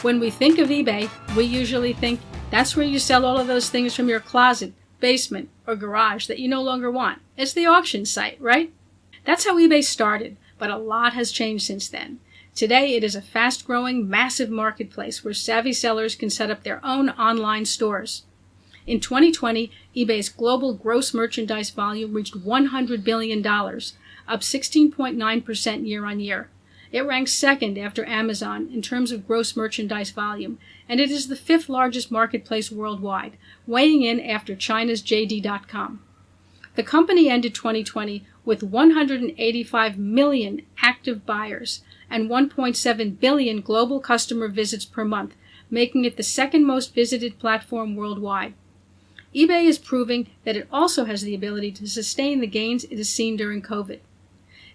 When we think of eBay, we usually think that's where you sell all of those things from your closet, basement, or garage that you no longer want. It's the auction site, right? That's how eBay started, but a lot has changed since then. Today, it is a fast-growing, massive marketplace where savvy sellers can set up their own online stores. In 2020, eBay's global gross merchandise volume reached $100 billion, up 16.9% year-on-year. It ranks second after Amazon in terms of gross merchandise volume, and it is the fifth largest marketplace worldwide, weighing in after China's JD.com. The company ended 2020 with 185 million active buyers and 1.7 billion global customer visits per month, making it the second most visited platform worldwide. eBay is proving that it also has the ability to sustain the gains it has seen during COVID.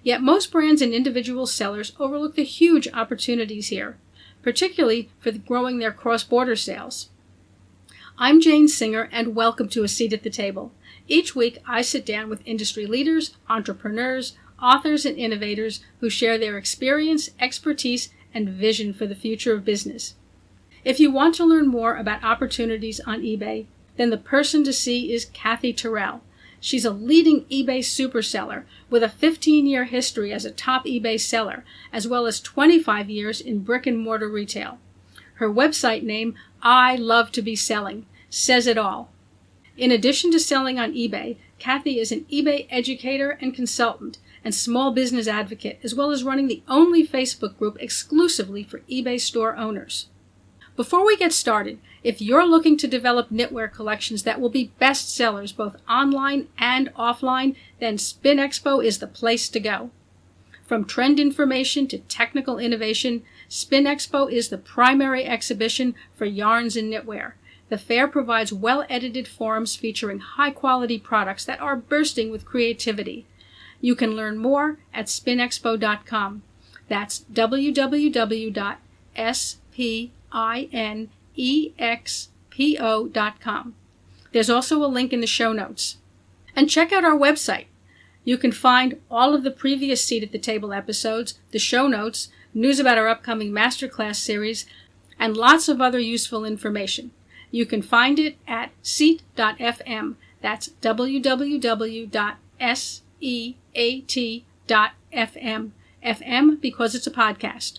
Yet most brands and individual sellers overlook the huge opportunities here, particularly for growing their cross-border sales. I'm Jane Singer, and welcome to A Seat at the Table. Each week, I sit down with industry leaders, entrepreneurs, authors, and innovators who share their experience, expertise, and vision for the future of business. If you want to learn more about opportunities on eBay, then the person to see is Kathy Terrell. She's a leading eBay superseller with a 15-year history as a top eBay seller, as well as 25 years in brick-and-mortar retail. Her website name, I Love to Be Selling, says it all. In addition to selling on eBay, Kathy is an eBay educator and consultant and small business advocate, as well as running the only Facebook group exclusively for eBay store owners. Before we get started, if you're looking to develop knitwear collections that will be best sellers both online and offline, then Spin Expo is the place to go. From trend information to technical innovation, Spin Expo is the primary exhibition for yarns and knitwear. The fair provides well-edited forums featuring high-quality products that are bursting with creativity. You can learn more at spinexpo.com. That's www.spinexpo.com. There's also a link in the show notes. And check out our website. You can find all of the previous Seat at the Table episodes, the show notes, news about our upcoming masterclass series, and lots of other useful information. You can find it at seat.fm. That's www.seat.fm. FM because it's a podcast.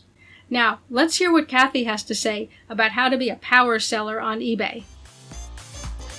Now, let's hear what Kathy has to say about how to be a power seller on eBay.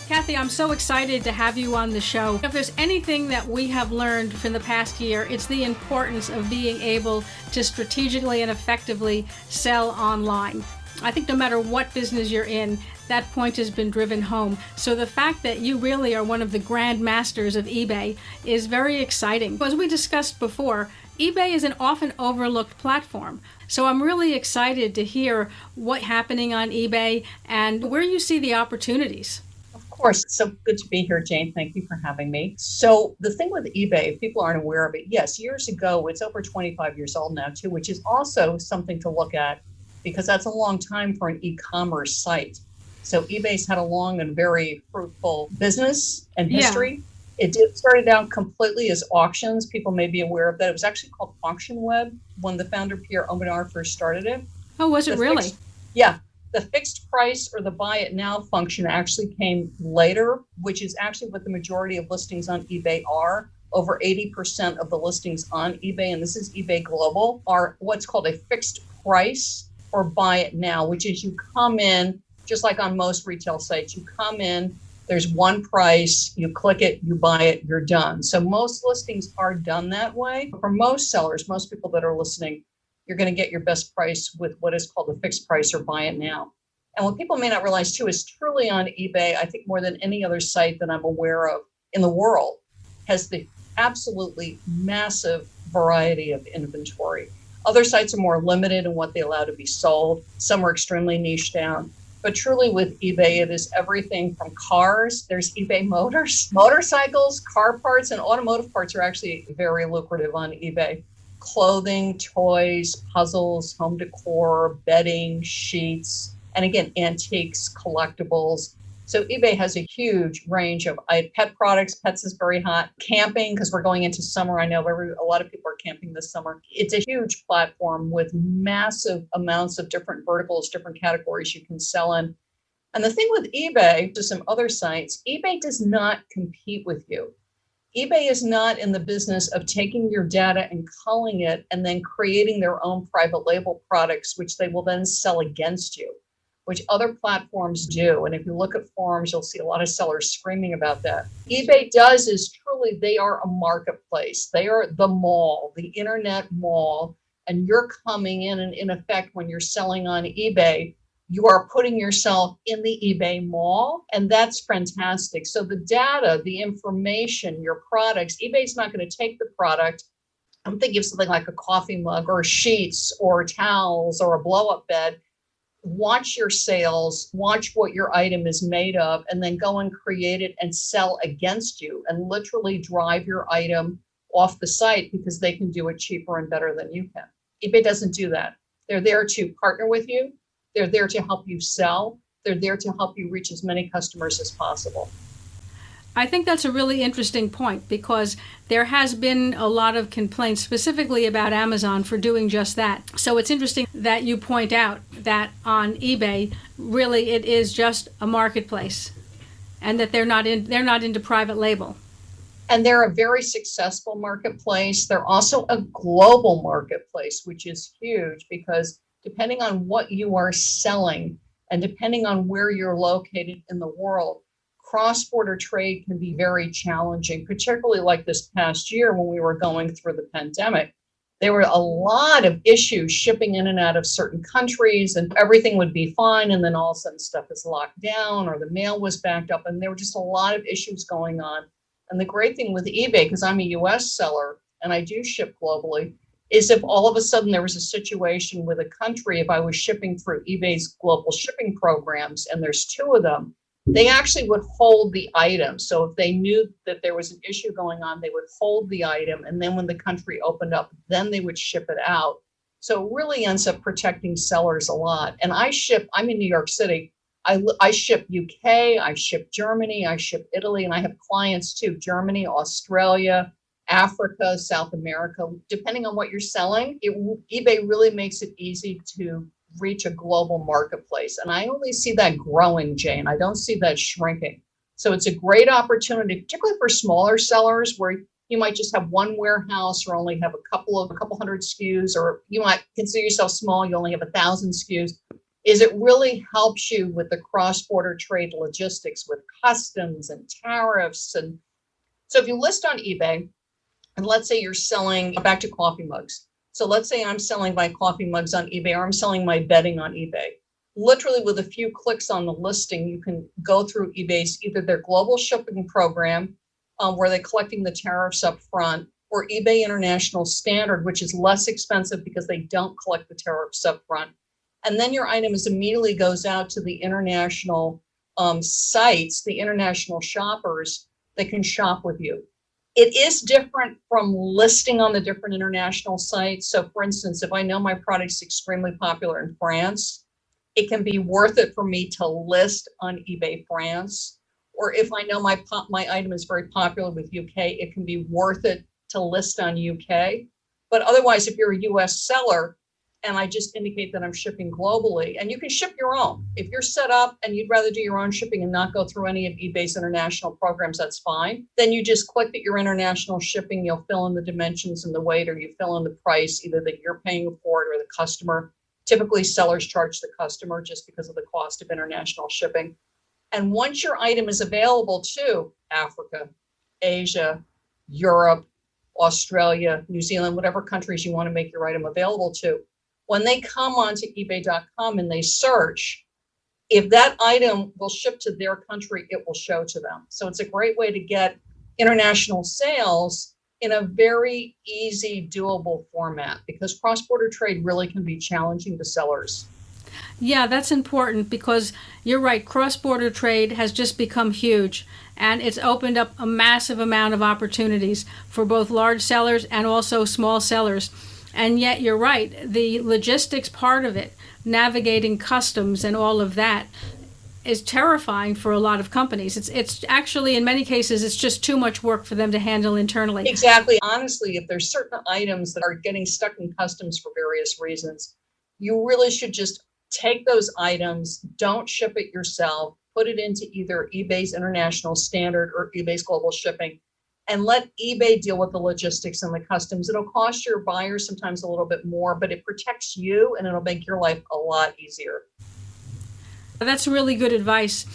Kathy, I'm so excited to have you on the show. If there's anything that we have learned from the past year, it's the importance of being able to strategically and effectively sell online. I think no matter what business you're in, that point has been driven home. So the fact that you really are one of the grand masters of eBay is very exciting. As we discussed before, eBay is an often overlooked platform. So I'm really excited to hear what's happening on eBay and where you see the opportunities. Of course. It's so good to be here, Jane. Thank you for having me. So the thing with eBay, if people aren't aware of it, yes, years ago, it's over 25 years old now too, which is also something to look at because that's a long time for an e-commerce site. So eBay's had a long and very fruitful business and history. Yeah. It did start out completely as auctions. People may be aware of that. It was actually called Auction Web when the founder, Pierre Omidyar, first started it. Oh, was it really? The fixed price or the buy it now function actually came later, which is actually what the majority of listings on eBay are. Over 80% of the listings on eBay, and this is eBay Global, are what's called a fixed price or buy it now, which is you come in, just like on most retail sites, you come in, there's one price, you click it, you buy it, you're done. So most listings are done that way. For most sellers, most people that are listening, you're going to get your best price with what is called a fixed price or buy it now. And what people may not realize too is truly on eBay, I think more than any other site that I'm aware of in the world, has the absolutely massive variety of inventory. Other sites are more limited in what they allow to be sold. Some are extremely niche down. But truly with eBay, it is everything from cars. There's eBay Motors, motorcycles, car parts, and automotive parts are actually very lucrative on eBay. Clothing, toys, puzzles, home decor, bedding, sheets, and again, antiques, collectibles. So eBay has a huge range of pet products. Pets is very hot. Camping, because we're going into summer. I know a lot of people are camping this summer. It's a huge platform with massive amounts of different verticals, different categories you can sell in. And the thing with eBay, to some other sites, eBay does not compete with you. eBay is not in the business of taking your data and culling it and then creating their own private label products, which they will then sell against you, which other platforms do. And if you look at forums, you'll see a lot of sellers screaming about that. eBay does is truly, they are a marketplace. They are the mall, the internet mall. And you're coming in, and in effect, when you're selling on eBay, you are putting yourself in the eBay mall, and that's fantastic. So the data, the information, your products, eBay's not going to take the product. I'm thinking of something like a coffee mug or sheets or towels or a blow-up bed. Watch your sales, watch what your item is made of, and then go and create it and sell against you and literally drive your item off the site because they can do it cheaper and better than you can. eBay doesn't do that. They're there to partner with you. They're there to help you sell. They're there to help you reach as many customers as possible. I think that's a really interesting point, because there has been a lot of complaints specifically about Amazon for doing just that. So it's interesting that you point out that on eBay, really it is just a marketplace, and that they're not into private label. And they're a very successful marketplace. They're also a global marketplace, which is huge, because depending on what you are selling and depending on where you're located in the world, cross-border trade can be very challenging, particularly like this past year when we were going through the pandemic. There were a lot of issues shipping in and out of certain countries, and everything would be fine. And then all of a sudden stuff is locked down or the mail was backed up, and there were just a lot of issues going on. And the great thing with eBay, because I'm a US seller and I do ship globally, is if all of a sudden there was a situation with a country, if I was shipping through eBay's global shipping programs, and there's two of them, they actually would hold the item. So if they knew that there was an issue going on, they would hold the item. And then when the country opened up, then they would ship it out. So it really ends up protecting sellers a lot. And I'm in New York City. I ship UK, I ship Germany, I ship Italy, and I have clients too, Germany, Australia, Africa, South America. Depending on what you're selling, eBay really makes it easy to reach a global marketplace. And I only see that growing, Jane. I don't see that shrinking. So it's a great opportunity, particularly for smaller sellers where you might just have one warehouse or only have a couple hundred SKUs, or you might consider yourself small, you only have 1,000 SKUs. Is it really helps you with the cross-border trade logistics with customs and tariffs. And so if you list on eBay, and let's say you're selling, back to coffee mugs. So let's say I'm selling my coffee mugs on eBay, or I'm selling my bedding on eBay. Literally with a few clicks on the listing, you can go through eBay's, either their global shipping program, where they're collecting the tariffs up front, or eBay International Standard, which is less expensive because they don't collect the tariffs up front. And then your item immediately goes out to the international sites, the international shoppers that can shop with you. It is different from listing on the different international sites. So for instance, if I know my product's extremely popular in France, it can be worth it for me to list on eBay France. Or if I know my item is very popular with UK, it can be worth it to list on UK. But otherwise, if you're a US seller, and I just indicate that I'm shipping globally, and you can ship your own. If you're set up and you'd rather do your own shipping and not go through any of eBay's international programs, that's fine. Then you just click that you're international shipping, you'll fill in the dimensions and the weight, or you fill in the price, either that you're paying for it or the customer. Typically, sellers charge the customer just because of the cost of international shipping. And once your item is available to Africa, Asia, Europe, Australia, New Zealand, whatever countries you want to make your item available to, when they come onto eBay.com and they search, if that item will ship to their country, it will show to them. So it's a great way to get international sales in a very easy, doable format, because cross-border trade really can be challenging to sellers. Yeah, that's important, because you're right, cross-border trade has just become huge, and it's opened up a massive amount of opportunities for both large sellers and also small sellers. And yet you're right, the logistics part of it, navigating customs and all of that, is terrifying for a lot of companies. It's actually, in many cases, it's just too much work for them to handle internally. Exactly. Honestly, if there's certain items that are getting stuck in customs for various reasons, you really should just take those items, don't ship it yourself, put it into either eBay's International Standard or eBay's Global Shipping, and let eBay deal with the logistics and the customs. It'll cost your buyer sometimes a little bit more, but it protects you and it'll make your life a lot easier. That's really good advice.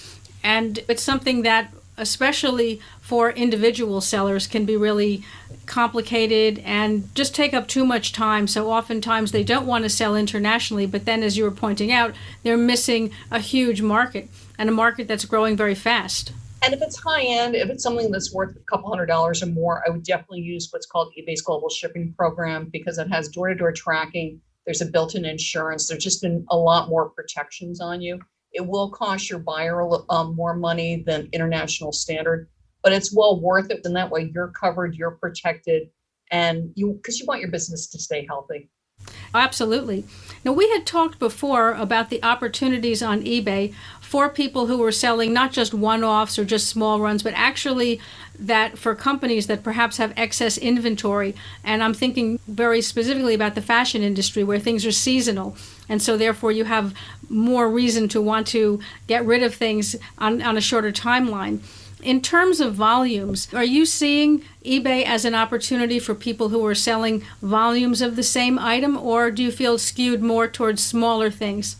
And it's something that, especially for individual sellers, can be really complicated and just take up too much time. So oftentimes they don't want to sell internationally, but then, as you were pointing out, they're missing a huge market, and a market that's growing very fast. And if it's high end, if it's something that's worth a couple $100s or more, I would definitely use what's called eBay's Global Shipping Program, because it has door-to-door tracking. There's a built-in insurance. There's just been a lot more protections on you. It will cost your buyer more money than International Standard, but it's well worth it. And that way you're covered, you're protected, and because you want your business to stay healthy. Absolutely. Now, we had talked before about the opportunities on eBay for people who were selling not just one-offs or just small runs, but actually that for companies that perhaps have excess inventory. And I'm thinking very specifically about the fashion industry, where things are seasonal. And so therefore you have more reason to want to get rid of things on a shorter timeline. In terms of volumes, are you seeing eBay as an opportunity for people who are selling volumes of the same item, or do you feel skewed more towards smaller things?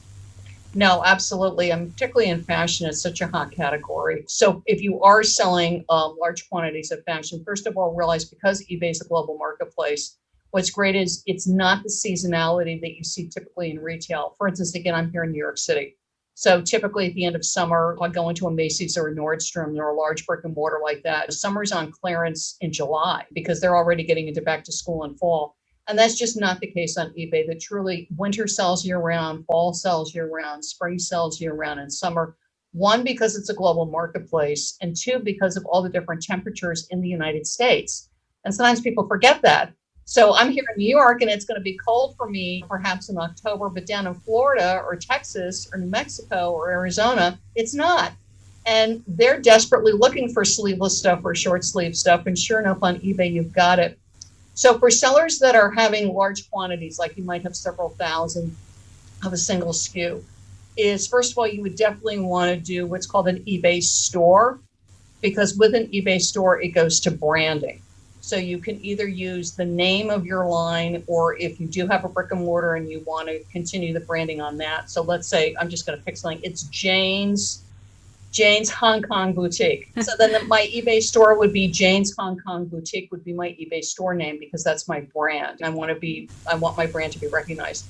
No, absolutely. And particularly in fashion, it's such a hot category. So if you are selling large quantities of fashion, first of all, realize because eBay is a global marketplace, what's great is it's not the seasonality that you see typically in retail. For instance, again, I'm here in New York City. So typically at the end of summer, I'll go into a Macy's or a Nordstrom or a large brick and mortar like that. Summer's on clearance in July because they're already getting into back to school and fall. And that's just not the case on eBay. That truly winter sells year round, fall sells year round, spring sells year round, and summer. One, because it's a global marketplace, and two, because of all the different temperatures in the United States. And sometimes people forget that. So I'm here in New York and it's going to be cold for me perhaps in October, but down in Florida or Texas or New Mexico or Arizona, it's not. And they're desperately looking for sleeveless stuff or short sleeve stuff. And sure enough, on eBay, you've got it. So for sellers that are having large quantities, like you might have several thousand of a single SKU, is first of all, you would definitely want to do what's called an eBay store, because with an eBay store, it goes to branding. So you can either use the name of your line, or if you do have a brick and mortar and you want to continue the branding on that. So let's say, I'm just going to pick something. It's Jane's Hong Kong Boutique. So then my eBay store would be Jane's Hong Kong Boutique would be my eBay store name, because that's my brand. I want my brand to be recognized.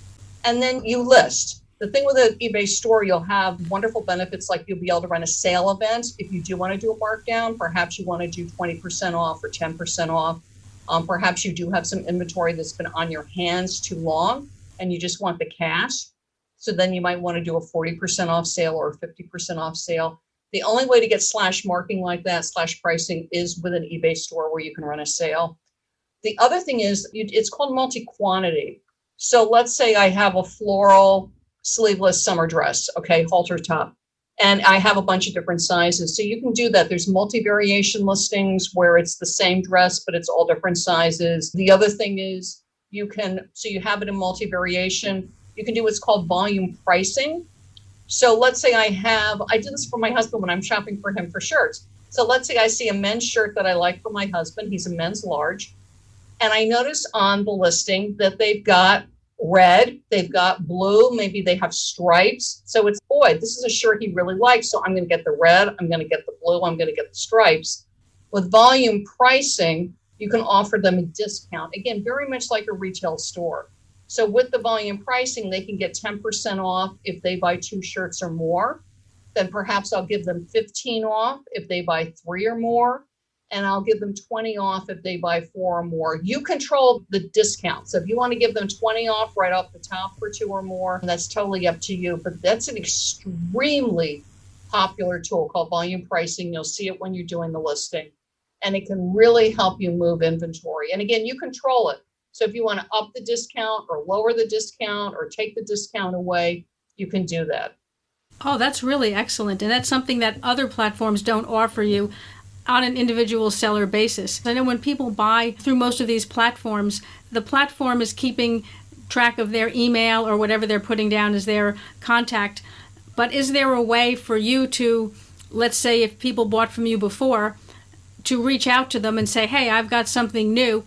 And then you list. The thing with an eBay store, you'll have wonderful benefits, like you'll be able to run a sale event. If you do want to do a markdown, perhaps you want to do 20% off or 10% off. Perhaps you do have some inventory that's been on your hands too long and you just want the cash. So then you might want to do a 40% off sale or a 50% off sale. The only way to get slash marking like that, slash pricing, is with an eBay store where you can run a sale. The other thing is, it's called multi-quantity. So let's say I have a floral sleeveless summer dress, okay, halter top, and I have a bunch of different sizes. So you can do that. There's multi-variation listings where it's the same dress, but it's all different sizes. The other thing is you have it in multi-variation. You can do what's called volume pricing. So let's say I do this for my husband when I'm shopping for him for shirts. So let's say I see a men's shirt that I like for my husband. He's a men's large. And I notice on the listing that they've got red, they've got blue, maybe they have stripes. So it's, boy, this is a shirt he really likes. So I'm going to get the red, I'm going to get the blue, I'm going to get the stripes. With volume pricing, you can offer them a discount. Again, very much like a retail store. So with the volume pricing, they can get 10% off if they buy 2 shirts or more. Then perhaps I'll give them 15 off if they buy 3 or more. And I'll give them 20 off if they buy 4 or more. You control the discount. So if you want to give them 20 off right off the top for 2 or more, that's totally up to you. But that's an extremely popular tool called volume pricing. You'll see it when you're doing the listing. And it can really help you move inventory. And again, you control it. So if you want to up the discount or lower the discount or take the discount away, you can do that. Oh, that's really excellent. And that's something that other platforms don't offer you on an individual seller basis. I know when people buy through most of these platforms, the platform is keeping track of their email or whatever they're putting down as their contact. But is there a way for you to, let's say if people bought from you before, to reach out to them and say, hey, I've got something new,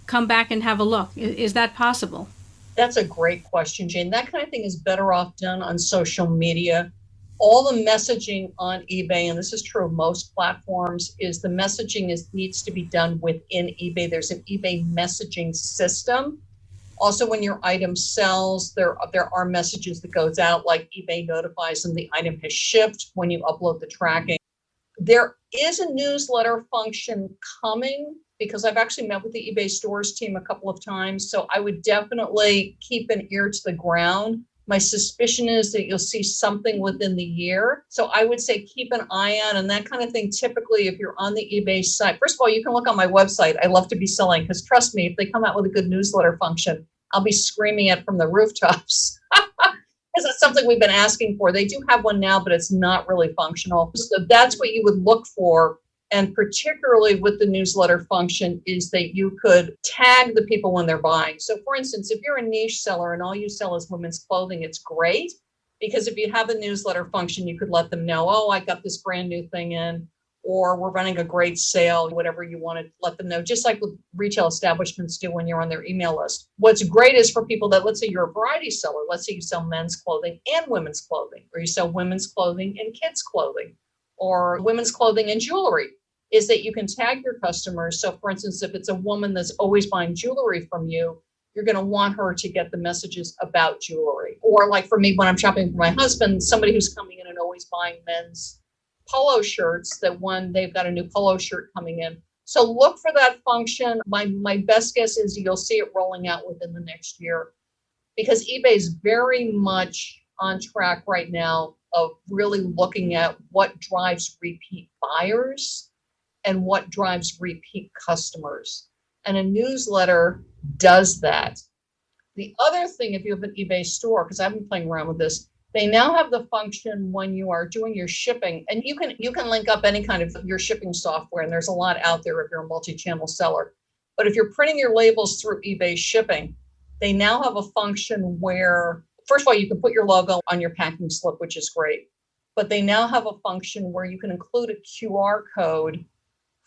come back and have a look? Is that possible? That's a great question, Jane. That kind of thing is better off done on social media. All the messaging on eBay, and this is true of most platforms, is the messaging needs to be done within eBay. There's an eBay messaging system. Also, when your item sells, there are messages that goes out, like eBay notifies them the item has shipped when you upload the tracking. There is a newsletter function coming because I've actually met with the eBay stores team a couple of times. So I would definitely keep an ear to the ground. My suspicion is that you'll see something within the year. So I would say keep an eye on, and that kind of thing. Typically, if you're on the eBay site, first of all, you can look on my website. I love to be selling because trust me, if they come out with a good newsletter function, I'll be screaming it from the rooftops. Because it's something we've been asking for. They do have one now, but it's not really functional. So that's what you would look for. And particularly with the newsletter function is that you could tag the people when they're buying. So for instance, if you're a niche seller and all you sell is women's clothing, it's great. Because if you have a newsletter function, you could let them know, oh, I got this brand new thing in, or we're running a great sale, whatever you want to let them know, just like what retail establishments do when you're on their email list. What's great is for people that, let's say you're a variety seller, let's say you sell men's clothing and women's clothing, or you sell women's clothing and kids clothing, or women's clothing and jewelry, is that you can tag your customers. So for instance, if it's a woman that's always buying jewelry from you, you're going to want her to get the messages about jewelry. Or like for me, when I'm shopping for my husband, somebody who's coming in and always buying men's polo shirts, that when they've got a new polo shirt coming in. So look for that function. My best guess is you'll see it rolling out within the next year, because eBay is very much on track right now of really looking at what drives repeat buyers and what drives repeat customers. And a newsletter does that. The other thing, if you have an eBay store, because I've been playing around with this, they now have the function when you are doing your shipping, and you can link up any kind of your shipping software, and there's a lot out there if you're a multi-channel seller. But if you're printing your labels through eBay shipping, they now have a function where, first of all, you can put your logo on your packing slip, which is great. But they now have a function where you can include a QR code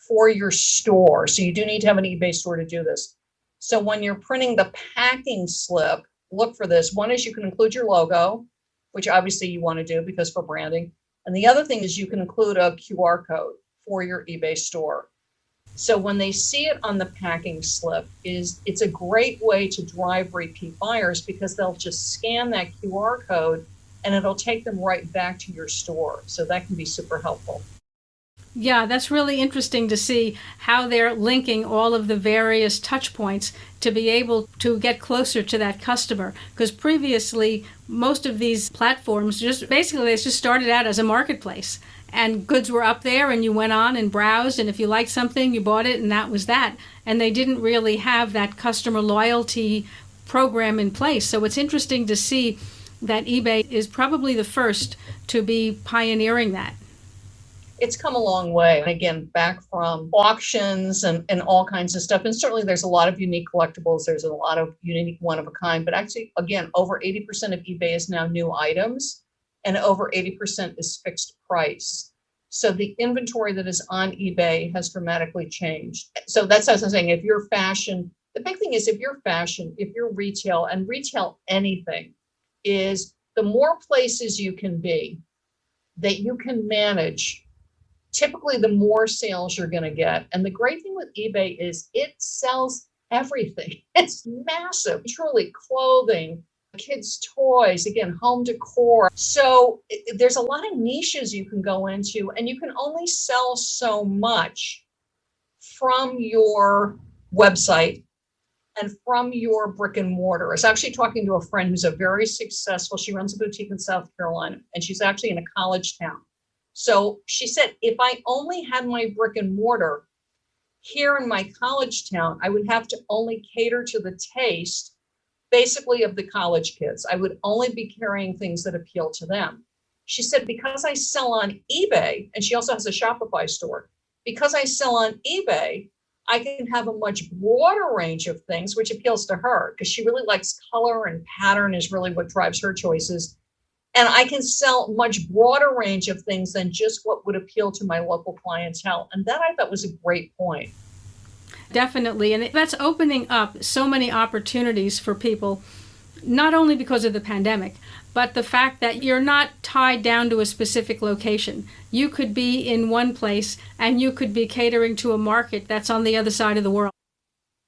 for your store. So you do need to have an eBay store to do this. So when you're printing the packing slip, look for this. One is you can include your logo, which obviously you want to do because for branding. And the other thing is you can include a QR code for your eBay store. So when they see it on the packing slip, it's a great way to drive repeat buyers, because they'll just scan that QR code and it'll take them right back to your store. So that can be super helpful. Yeah, that's really interesting to see how they're linking all of the various touch points to be able to get closer to that customer. Because previously, most of these platforms they just started out as a marketplace. And goods were up there and you went on and browsed, and if you liked something, you bought it, and that was that. And they didn't really have that customer loyalty program in place. So it's interesting to see that eBay is probably the first to be pioneering that. It's come a long way. And again, back from auctions and all kinds of stuff. And certainly there's a lot of unique collectibles. There's a lot of unique one of a kind. But actually, again, over 80% of eBay is now new items, and over 80% is fixed price. So the inventory that is on eBay has dramatically changed. So that's as I'm saying, if you're fashion, the big thing is if you're fashion, if you're retail, and retail anything, is the more places you can be that you can manage, typically the more sales you're going to get. And the great thing with eBay is it sells everything. It's massive, truly clothing, kids' toys, again, home decor. So there's a lot of niches you can go into, and you can only sell so much from your website and from your brick and mortar. I was actually talking to a friend who's a very successful, she runs a boutique in South Carolina, and she's actually in a college town. So she said, if I only had my brick and mortar here in my college town, I would have to only cater to the taste, basically, of the college kids. I would only be carrying things that appeal to them. She said, because I sell on eBay, and she also has a Shopify store, because I sell on eBay, I can have a much broader range of things, which appeals to her because she really likes color and pattern is really what drives her choices. And I can sell much broader range of things than just what would appeal to my local clientele. And that I thought was a great point. Definitely. And that's opening up so many opportunities for people, not only because of the pandemic, but the fact that you're not tied down to a specific location. You could be in one place and you could be catering to a market that's on the other side of the world.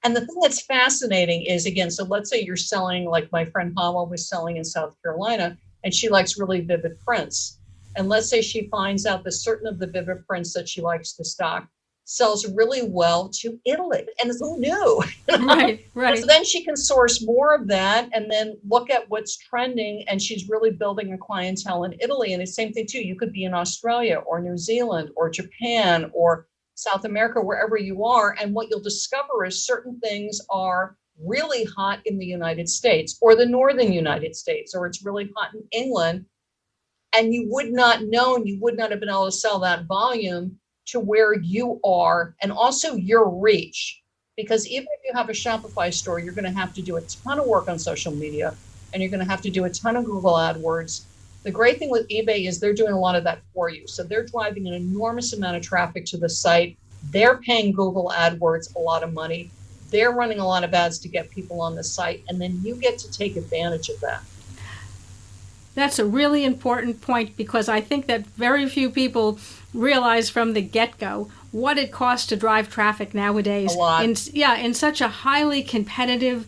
And the thing that's fascinating is, again, so let's say you're selling, like my friend Hama was selling in South Carolina, and she likes really vivid prints. And let's say she finds out that certain of the vivid prints that she likes to stock sells really well to Italy. And who knew? Right, right. So then she can source more of that and then look at what's trending. And she's really building a clientele in Italy. And the same thing too, you could be in Australia or New Zealand or Japan or South America, wherever you are. And what you'll discover is certain things are really hot in the United States or the northern United States, or it's really hot in England. And you would not know, and you would not have been able to sell that volume to where you are, and also your reach. Because even if you have a Shopify store, you're going to have to do a ton of work on social media, and you're going to have to do a ton of Google AdWords. The great thing with eBay is they're doing a lot of that for you. So they're driving an enormous amount of traffic to the site. They're paying Google AdWords a lot of money. They're running a lot of ads to get people on the site, and then you get to take advantage of that. That's a really important point, because I think that very few people realize from the get-go what it costs to drive traffic nowadays. A lot. In such a highly competitive,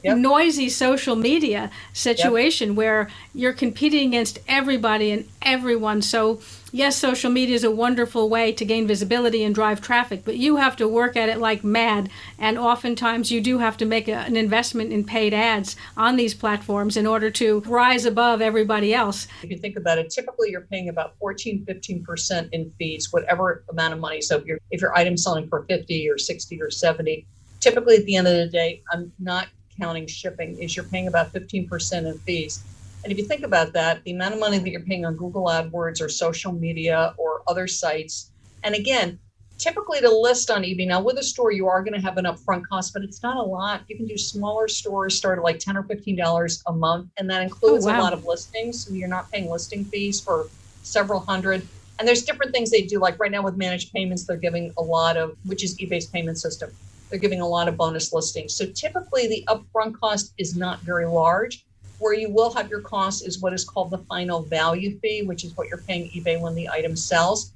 Yep. noisy social media situation where you're competing against everybody and everyone. So yes, social media is a wonderful way to gain visibility and drive traffic, but you have to work at it like mad. And oftentimes you do have to make an investment in paid ads on these platforms in order to rise above everybody else. If you think about it, typically you're paying about 14-15% in fees, whatever amount of money. So if your item's selling for 50 or 60 or 70, typically at the end of the day, I'm not counting shipping, is you're paying about 15% in fees. And if you think about that, the amount of money that you're paying on Google AdWords or social media or other sites, and again, typically to list on eBay, now with a store, you are going to have an upfront cost, but it's not a lot. You can do smaller stores, start at like $10 or $15 a month, and that includes a lot of listings. So you're not paying listing fees for several hundred. And there's different things they do. Like right now with managed payments, they're giving a lot of, which is eBay's payment system. They're giving a lot of bonus listings. So typically the upfront cost is not very large. Where you will have your cost is what is called the final value fee, which is what you're paying eBay when the item sells.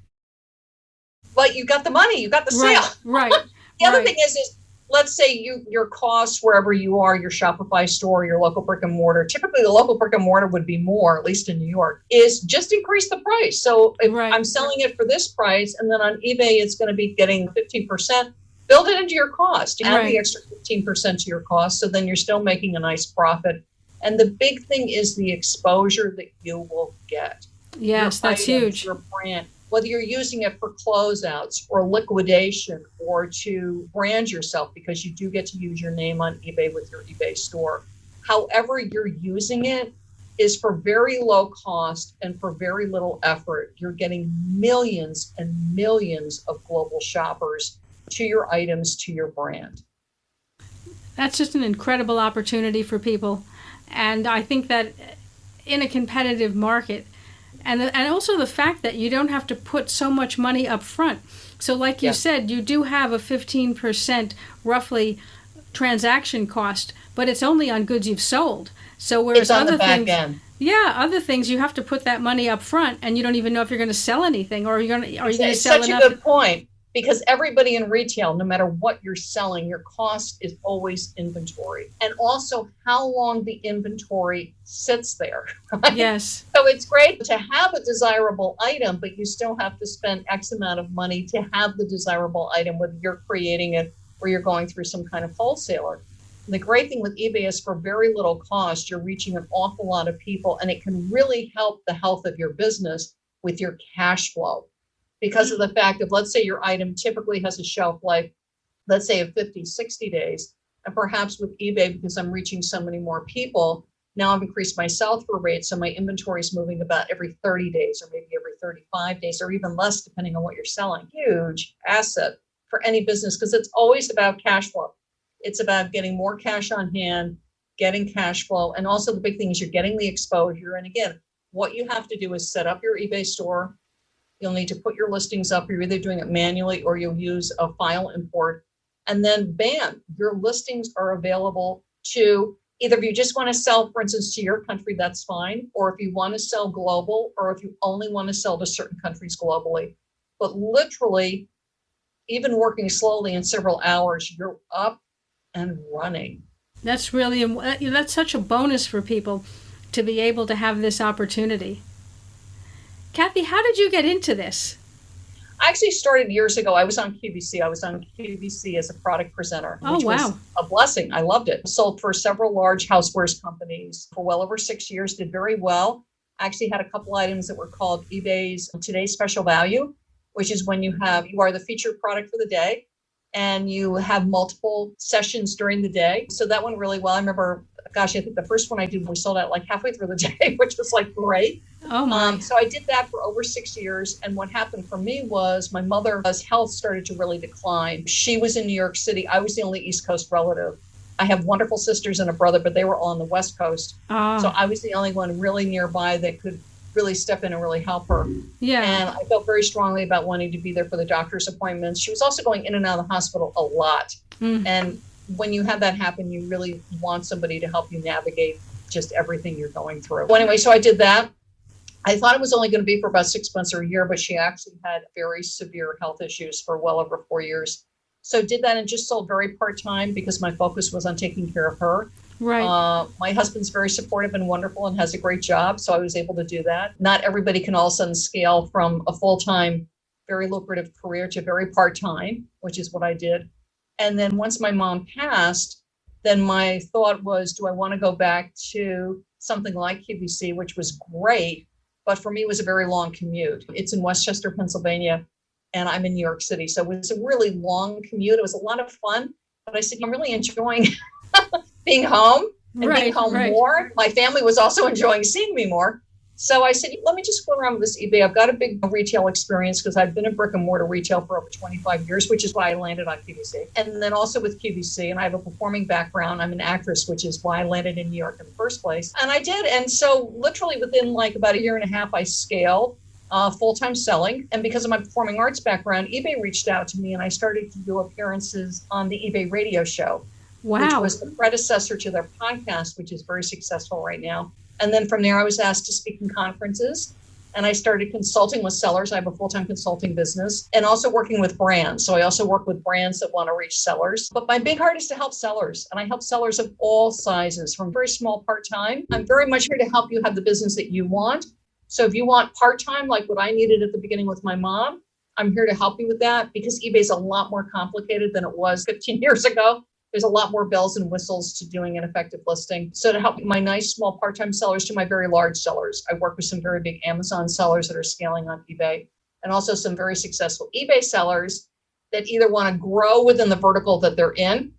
But you got the money, you got the sale. Right. The other thing is let's say your costs wherever you are, your Shopify store, your local brick and mortar, typically the local brick and mortar would be more, at least in New York, is just increase the price. So if I'm selling it for this price and then on eBay it's going to be getting 15%, build it into your cost. Add the extra 15% to your cost, so then you're still making a nice profit. And the big thing is the exposure that you will get. Yes, that's huge. Your brand, whether you're using it for closeouts or liquidation or to brand yourself, because you do get to use your name on eBay with your eBay store. However you're using it is for very low cost and for very little effort. You're getting millions and millions of global shoppers to your items, to your brand. That's just an incredible opportunity for people. And I think that in a competitive market, and also the fact that you don't have to put so much money up front. So like you said, you do have a 15% roughly transaction cost, but it's only on goods you've sold. So whereas it's on other the back things, end. Other things you have to put that money up front, and you don't even know if you're going to sell anything, or are you going to sell enough. It's such a good point. Because everybody in retail, no matter what you're selling, your cost is always inventory. And also how long the inventory sits there. Right? Yes. So it's great to have a desirable item, but you still have to spend X amount of money to have the desirable item, whether you're creating it or you're going through some kind of wholesaler. And the great thing with eBay is for very little cost, you're reaching an awful lot of people, and it can really help the health of your business with your cash flow. Because of the fact of, let's say your item typically has a shelf life, let's say of 50, 60 days. And perhaps with eBay, because I'm reaching so many more people, Now I've increased my sell-through rate, so my inventory is moving about every 30 days or maybe every 35 days or even less, depending on what you're selling. Huge asset for any business because it's always about cash flow. It's about getting more cash on hand, getting cash flow. And also the big thing is you're getting the exposure. And again, what you have to do is set up your eBay store. You'll need to put your listings up. You're either doing it manually or you'll use a file import. And then bam, your listings are available to either if you just want to sell, for instance, to your country, that's fine. Or if you want to sell global, or if you only want to sell to certain countries globally. But literally, even working slowly in several hours, you're up and running. That's really, that's such a bonus for people to be able to have this opportunity. Kathy, how did you get into this? I actually started years ago. I was on QVC. I was on QVC as a product presenter, which was a blessing. I loved it. Sold for several large housewares companies for well over 6 years, did very well. I actually had a couple items that were called eBay's Today's Special Value, which is when you are the featured product for the day and you have multiple sessions during the day. So that went really well. I remember, I think the first one I did, we sold out like halfway through the day, which was like great. Oh my. So I did that for over 6 years. And what happened for me was my mother's health started to really decline. She was in New York City. I was the only East Coast relative. I have wonderful sisters and a brother, but they were all on the West Coast. So I was the only one really nearby that could really step in and really help her. Yeah. And I felt very strongly about wanting to be there for the doctor's appointments. She was also going in and out of the hospital a lot. And when you have that happen, you really want somebody to help you navigate just everything you're going through. Well, anyway, so I did that. I thought it was only going to be for about 6 months or a year, but she actually had very severe health issues for well over 4 years. So did that and just sold very part-time because my focus was on taking care of her. Right. My husband's very supportive and wonderful and has a great job. So I was able to do that. Not everybody can all of a sudden scale from a full-time, very lucrative career to very part-time, which is what I did. And then once my mom passed, then my thought was, do I want to go back to something like QVC, which was great, but for me it was a very long commute. It's in Westchester, Pennsylvania, and I'm in New York City. So it was a really long commute. It was a lot of fun, but I said, I'm really enjoying being home and being home more. My family was also enjoying seeing me more. So I said, let me just go around with this eBay. I've got a big retail experience because I've been in brick and mortar retail for over 25 years, which is why I landed on QVC. And then also with QVC, and I have a performing background. I'm an actress, which is why I landed in New York in the first place. And I did. And so literally within like about a year and a half, I scaled full-time selling. And because of my performing arts background, eBay reached out to me and I started to do appearances on the eBay radio show, which was the predecessor to their podcast, which is very successful right now. And then from there, I was asked to speak in conferences and I started consulting with sellers. I have a full-time consulting business and also working with brands. So I also work with brands that want to reach sellers. But my big heart is to help sellers. And I help sellers of all sizes, from very small part-time. I'm very much here to help you have the business that you want. So if you want part-time, like what I needed at the beginning with my mom, I'm here to help you with that because eBay's a lot more complicated than it was 15 years ago. There's a lot more bells and whistles to doing an effective listing. So to help my nice small part-time sellers to my very large sellers, I work with some very big Amazon sellers that are scaling on eBay and also some very successful eBay sellers that either want to grow within the vertical that they're in,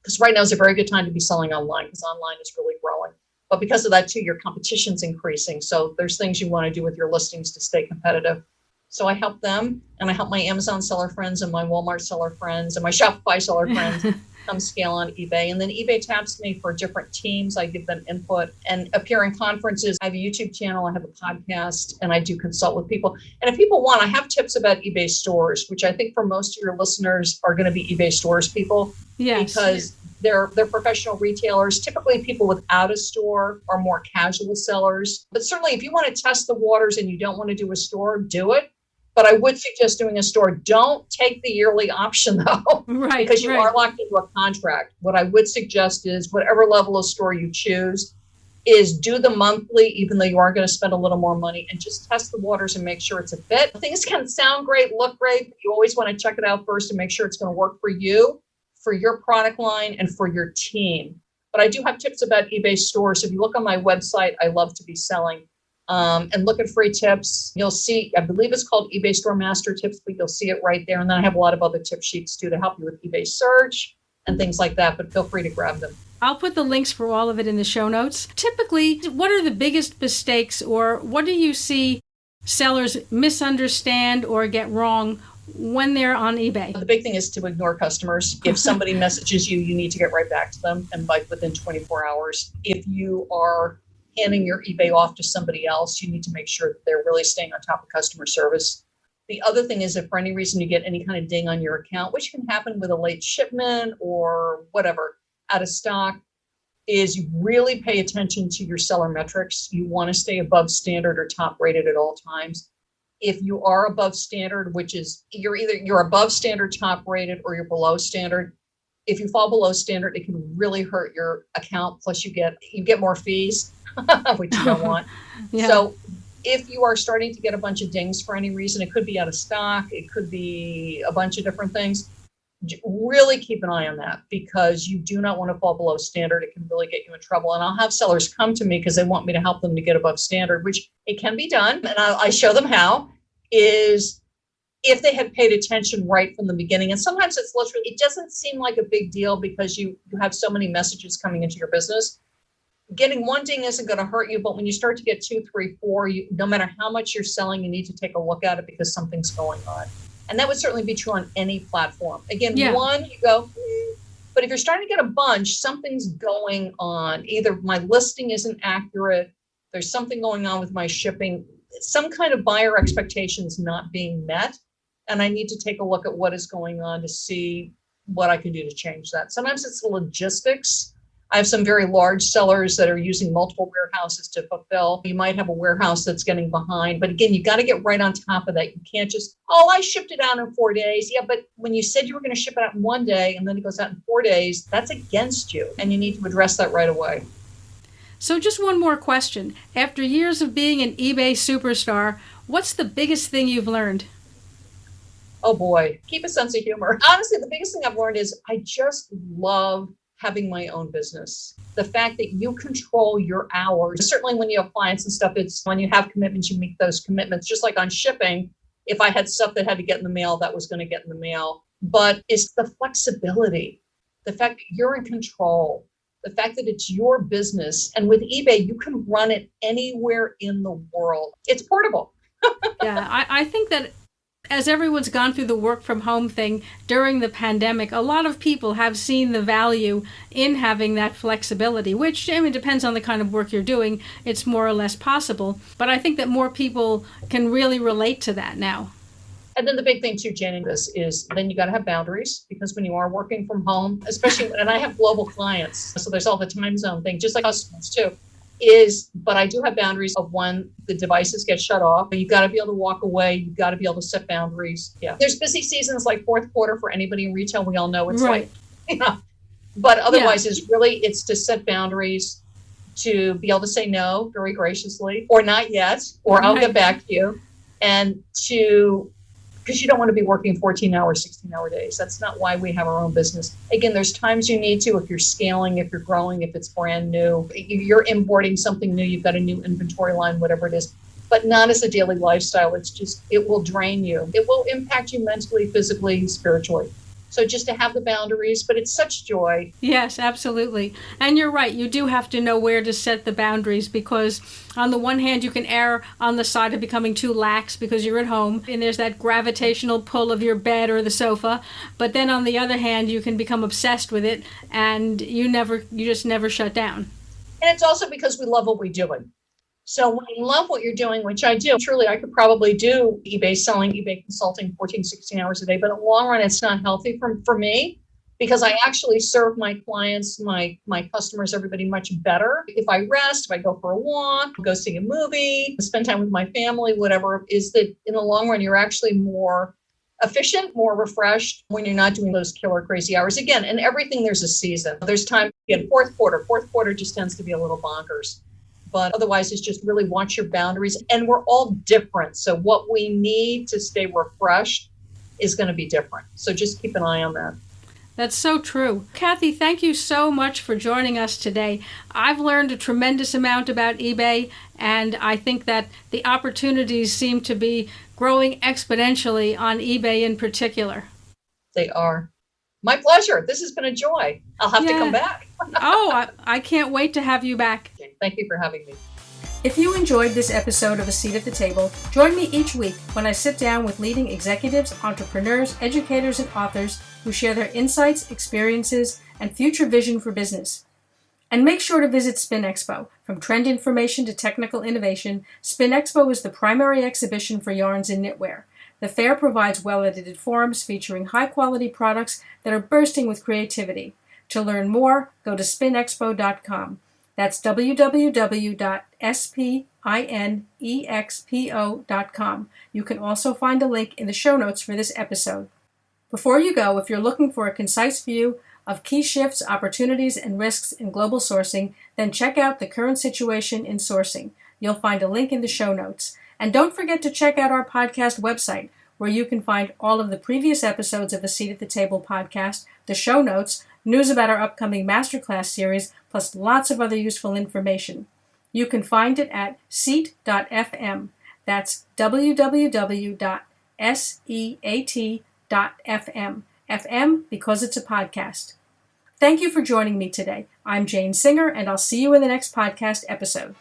because right now is a very good time to be selling online because online is really growing. But because of that too, your competition's increasing. So there's things you want to do with your listings to stay competitive. So I help them and I help my Amazon seller friends and my Walmart seller friends and my Shopify seller friends come scale on eBay. And then eBay taps me for different teams. I give them input and appear in conferences. I have a YouTube channel, I have a podcast, and I do consult with people. And if people want, I have tips about eBay stores, which I think for most of your listeners are going to be eBay stores people. Yes. Because they're professional retailers. Typically people without a store are more casual sellers. But certainly if you want to test the waters and you don't want to do a store, do it. But I would suggest doing a store. Don't take the yearly option though, because you are locked into a contract. What I would suggest is whatever level of store you choose is do the monthly, even though you are going to spend a little more money, and just test the waters and make sure it's a fit. Things can sound great, look great, but you always want to check it out first and make sure it's going to work for you, for your product line, and for your team. But I do have tips about eBay stores. If you look on my website, I love to be selling. And look at free tips. You'll see, I believe it's called eBay Store Master Tips, but you'll see it right there. And then I have a lot of other tip sheets too to help you with eBay search, and things like that, but feel free to grab them. I'll put the links for all of it in the show notes. Typically, what are the biggest mistakes, or what do you see sellers misunderstand or get wrong when they're on eBay? The big thing is to ignore customers. If somebody messages you, you need to get right back to them, and like within 24 hours. If you are handing your eBay off to somebody else, you need to make sure that they're really staying on top of customer service. The other thing is, if for any reason you get any kind of ding on your account, which can happen with a late shipment or whatever, out of stock, is you really pay attention to your seller metrics. You want to stay above standard or top rated at all times. If you are above standard, which is you're above standard, top rated, or you're below standard. If you fall below standard, it can really hurt your account. Plus you get more fees, which you don't want. Yeah. So if you are starting to get a bunch of dings for any reason, it could be out of stock, it could be a bunch of different things. Really keep an eye on that, because you do not want to fall below standard. It can really get you in trouble. And I'll have sellers come to me because they want me to help them to get above standard, which it can be done. And I show them how, is if they had paid attention right from the beginning. And sometimes it's literally, it doesn't seem like a big deal because you have so many messages coming into your business. Getting one ding isn't going to hurt you, but when you start to get 2, 3, 4, no matter how much you're selling, you need to take a look at it because something's going on. And that would certainly be true on any platform. Again, one, you go, but if you're starting to get a bunch, something's going on. Either my listing isn't accurate, there's something going on with my shipping, some kind of buyer expectations not being met. And I need to take a look at what is going on to see what I can do to change that. Sometimes it's the logistics. I have some very large sellers that are using multiple warehouses to fulfill. You might have a warehouse that's getting behind, but again, you got to get right on top of that. You can't just, I shipped it out in 4 days. Yeah, but when you said you were going to ship it out in 1 day and then it goes out in 4 days, that's against you. And you need to address that right away. So just one more question. After years of being an eBay superstar, what's the biggest thing you've learned? Oh boy, keep a sense of humor. Honestly, the biggest thing I've learned is I just love having my own business. The fact that you control your hours. Certainly when you have clients and stuff, it's when you have commitments, you meet those commitments. Just like on shipping, if I had stuff that had to get in the mail, that was going to get in the mail. But it's the flexibility, the fact that you're in control, the fact that it's your business. And with eBay, you can run it anywhere in the world. It's portable. Yeah, I think that as everyone's gone through the work from home thing during the pandemic, a lot of people have seen the value in having that flexibility, which, depends on the kind of work you're doing. It's more or less possible. But I think that more people can really relate to that now. And then the big thing too, Jen, is then you got to have boundaries, because when you are working from home, especially, and I have global clients, so there's all the time zone thing, just like customers too. But I do have boundaries of when the devices get shut off. You got to be able to walk away. You got to be able to set boundaries. Yeah. There's busy seasons like fourth quarter for anybody in retail. We all know it's right. But otherwise it's to set boundaries, to be able to say no very graciously, or not yet, or I'll get back to you. And because you don't want to be working 14-hour, 16-hour days. That's not why we have our own business. Again, there's times you need to, if you're scaling, if you're growing, if it's brand new, you're importing something new, you've got a new inventory line, whatever it is, but not as a daily lifestyle. It's just, it will drain you. It will impact you mentally, physically, spiritually. So just to have the boundaries, but it's such joy. Yes, absolutely. And you're right. You do have to know where to set the boundaries, because on the one hand, you can err on the side of becoming too lax because you're at home and there's that gravitational pull of your bed or the sofa. But then on the other hand, you can become obsessed with it and you just never shut down. And it's also because we love what we're doing. So when you love what you're doing, which I do, truly, I could probably do eBay selling, eBay consulting 14, 16 hours a day. But in the long run, it's not healthy for me, because I actually serve my clients, my customers, everybody much better. If I rest, if I go for a walk, go see a movie, spend time with my family, whatever, is that in the long run, you're actually more efficient, more refreshed when you're not doing those killer crazy hours. Again, in everything, there's a season. There's time, again, fourth quarter just tends to be a little bonkers. But otherwise, it's just really watch your boundaries. And we're all different. So what we need to stay refreshed is going to be different. So just keep an eye on that. That's so true. Kathy, thank you so much for joining us today. I've learned a tremendous amount about eBay, and I think that the opportunities seem to be growing exponentially on eBay in particular. They are. My pleasure. This has been a joy. I'll have to come back. I can't wait to have you back. Thank you for having me. If you enjoyed this episode of A Seat at the Table, join me each week when I sit down with leading executives, entrepreneurs, educators, and authors who share their insights, experiences, and future vision for business. And make sure to visit Spin Expo. From trend information to technical innovation, Spin Expo is the primary exhibition for yarns and knitwear. The fair provides well-edited forums featuring high-quality products that are bursting with creativity. To learn more, go to spinexpo.com. That's www.spinexpo.com. You can also find a link in the show notes for this episode. Before you go, if you're looking for a concise view of key shifts, opportunities, and risks in global sourcing, then check out The Current Situation in Sourcing. You'll find a link in the show notes. And don't forget to check out our podcast website, where you can find all of the previous episodes of the Seat at the Table podcast, the show notes, news about our upcoming masterclass series, plus lots of other useful information. You can find it at seat.fm. That's www.seat.fm. FM because it's a podcast. Thank you for joining me today. I'm Jane Singer, and I'll see you in the next podcast episode.